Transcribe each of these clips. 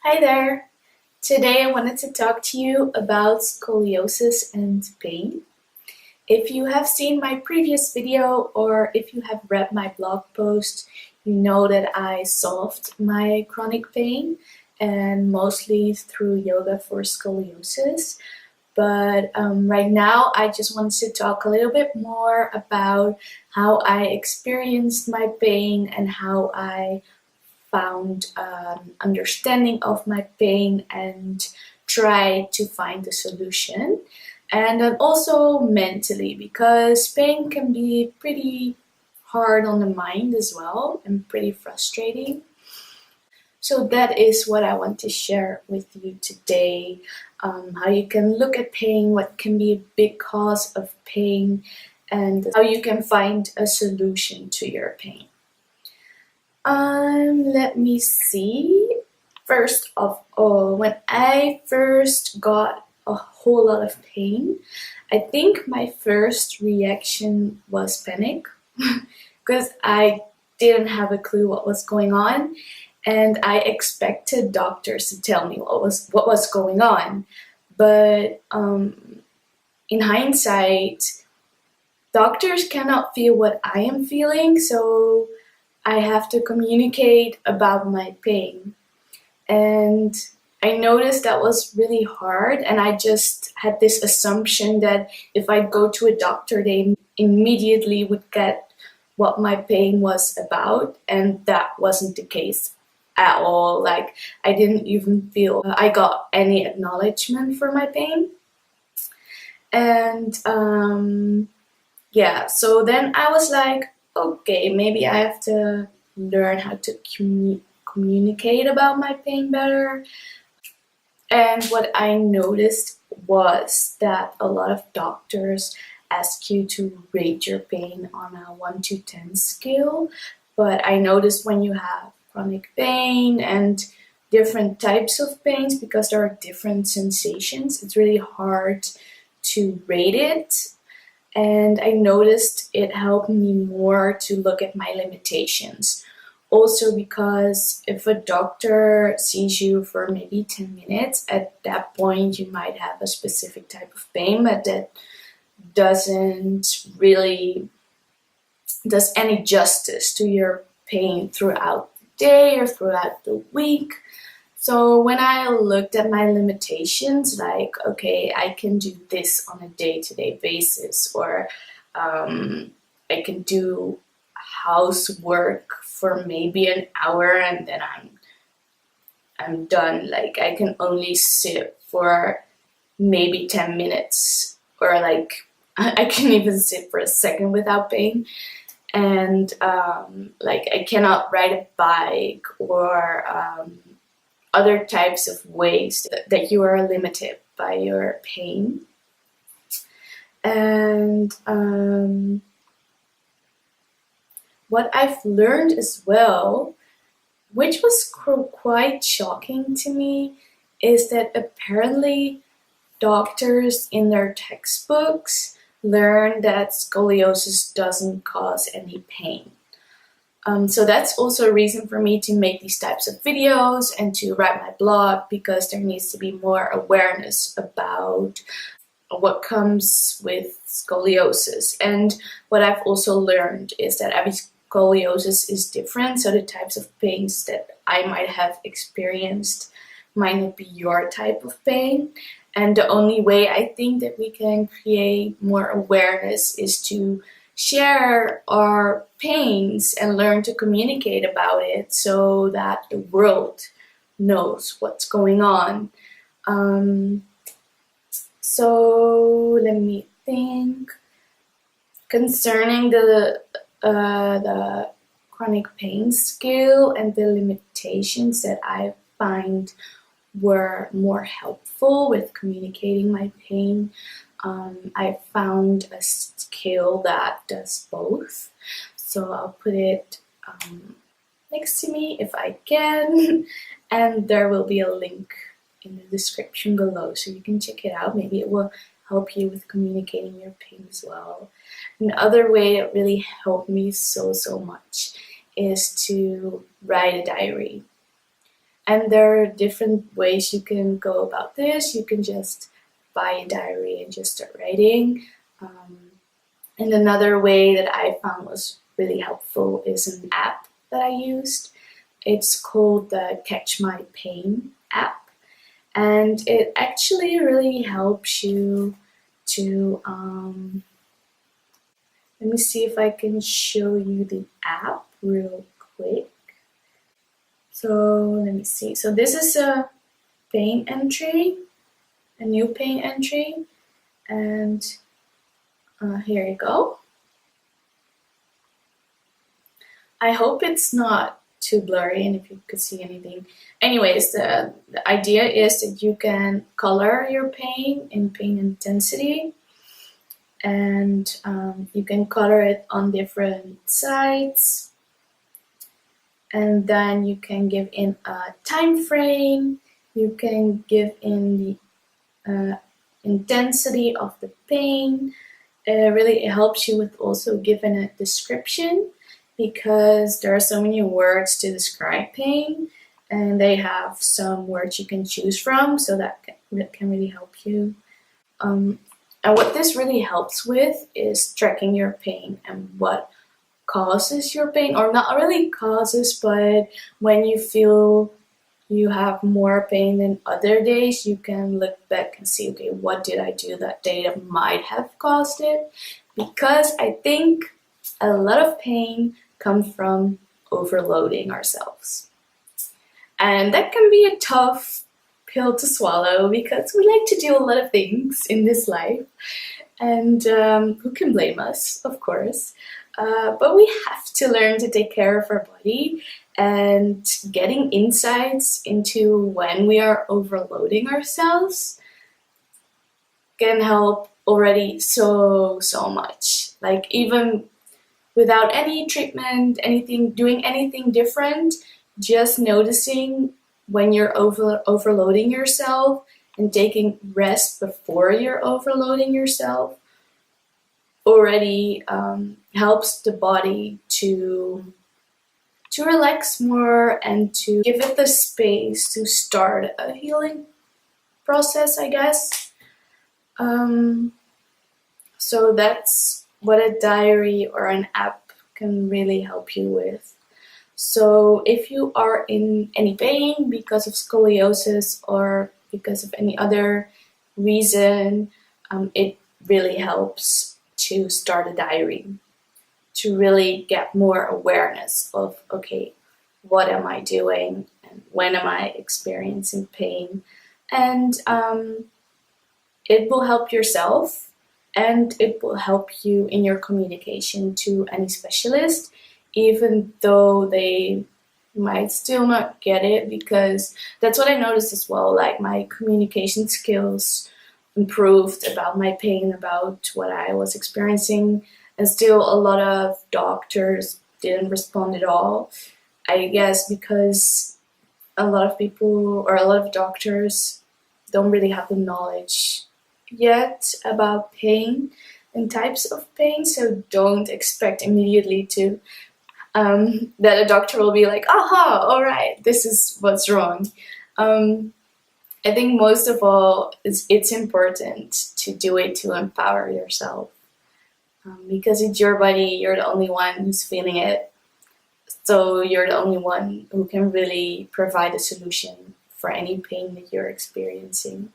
Hi there! Today I wanted to talk to you about scoliosis and pain. If you have seen my previous video or if you have read my blog post, you know that I solved my chronic pain and mostly through yoga for scoliosis. But right now I just wanted to talk a little bit more about how I experienced my pain and how I found understanding of my pain and try to find a solution. And then also mentally, because pain can be pretty hard on the mind as well and pretty frustrating. So that is what I want to share with you today. How you can look at pain, what can be a big cause of pain, and how you can find a solution to your pain. Let me see. First of all, when I first got a whole lot of pain, I think my first reaction was panic because I didn't have a clue what was going on, and I expected doctors to tell me what was going on. But in hindsight, doctors cannot feel what I am feeling, so I have to communicate about my pain. And I noticed that was really hard, and I just had this assumption that if I go to a doctor, they immediately would get what my pain was about, and that wasn't the case at all. Like, I didn't even feel I got any acknowledgement for my pain. And yeah, so then I was like, okay, maybe I have to learn how to communicate about my pain better. And what I noticed was that a lot of doctors ask you to rate your pain on a 1 to 10 scale. But I noticed when you have chronic pain and different types of pains, because there are different sensations, it's really hard to rate it. And I noticed it helped me more to look at my limitations. Also because if a doctor sees you for maybe 10 minutes, at that point you might have a specific type of pain, but that doesn't really does any justice to your pain throughout the day or throughout the week. So when I looked at my limitations, like, okay, I can do this on a day-to-day basis, or I can do housework for maybe an hour and then I'm done. Like, I can only sit for maybe 10 minutes, or like I can even sit for a second without pain. And like, I cannot ride a bike or other types of ways that you are limited by your pain. And what I've learned as well, which was quite shocking to me, is that apparently doctors in their textbooks learn that scoliosis doesn't cause any pain. So that's also a reason for me to make these types of videos and to write my blog, because there needs to be more awareness about what comes with scoliosis. And what I've also learned is that every scoliosis is different, so the types of pains that I might have experienced might not be your type of pain. And the only way I think that we can create more awareness is to share our pains and learn to communicate about it so that the world knows what's going on. So let me think. Concerning the chronic pain scale and the limitations that I find were more helpful with communicating my pain, I found a scale that does both. So I'll put it next to me if I can, and there will be a link in the description below so you can check it out. Maybe it will help you with communicating your pain as well. Another way that really helped me so much is to write a diary. And there are different ways you can go about this. You can just buy a diary and just start writing. And another way that I found was really helpful is an app that I used. It's called the Catch My Pain app. And it actually really helps you to, let me see if I can show you the app real quick. So let me see. So this is a pain entry, a new pain entry. And here you go. I hope it's not too blurry and if you could see anything. Anyways, the idea is that you can color your pain in pain intensity, and you can color it on different sides, and then you can give in a time frame. You can give in the intensity of the pain. Really, it helps you with also giving a description, because there are so many words to describe pain, and they have some words you can choose from, so that can really help you. And what this really helps with is tracking your pain and what causes your pain, or not really causes, but when you feel you have more pain than other days, you can look back and see, okay, what did I do that day that might have caused it? Because I think a lot of pain comes from overloading ourselves. And that can be a tough pill to swallow, because we like to do a lot of things in this life. And who can blame us, of course? But we have to learn to take care of our body, and getting insights into when we are overloading ourselves can help already so much. Like, even without any treatment, doing anything different, just noticing when you're overloading yourself and taking rest before you're overloading yourself already helps the body to relax more and to give it the space to start a healing process, I guess. So that's what a diary or an app can really help you with. So if you are in any pain because of scoliosis or because of any other reason, it really helps to start a diary, to really get more awareness of, okay, what am I doing and when am I experiencing pain? And it will help yourself, and it will help you in your communication to any specialist, even though they might still not get it, because that's what I noticed as well. Like, my communication skills improved about my pain, about what I was experiencing, and still a lot of doctors didn't respond at all. I guess because a lot of people or a lot of doctors don't really have the knowledge yet about pain and types of pain, so don't expect immediately to that a doctor will be like, aha, all right, this is what's wrong. I think most of all, it's important to do it to empower yourself, because it's your body, you're the only one who's feeling it, so you're the only one who can really provide a solution for any pain that you're experiencing.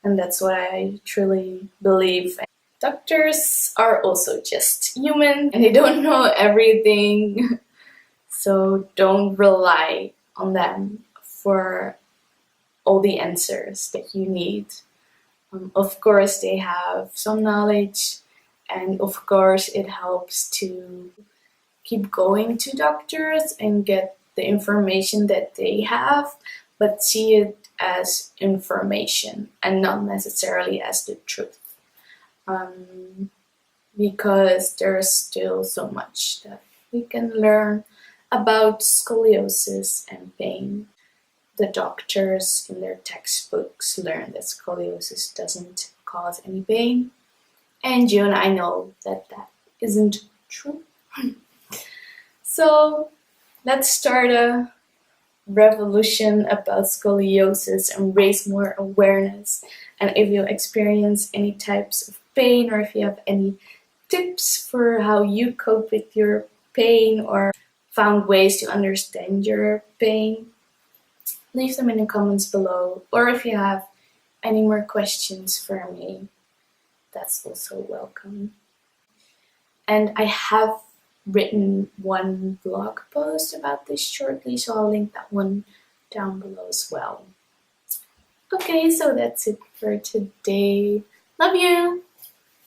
And that's what I truly believe. Doctors are also just human and they don't know everything, so don't rely on them for all the answers that you need. Of course, they have some knowledge, and of course, it helps to keep going to doctors and get the information that they have, but see it as information and not necessarily as the truth. Because there's still so much that we can learn about scoliosis and pain. The doctors in their textbooks learn that scoliosis doesn't cause any pain, and you and I know that that isn't true. So let's start a revolution about scoliosis and raise more awareness. And if you experience any types of pain, or if you have any tips for how you cope with your pain or found ways to understand your pain, leave them in the comments below. Or if you have any more questions for me, that's also welcome. And I have written one blog post about this shortly, so I'll link that one down below as well. Okay, so that's it for today. Love you!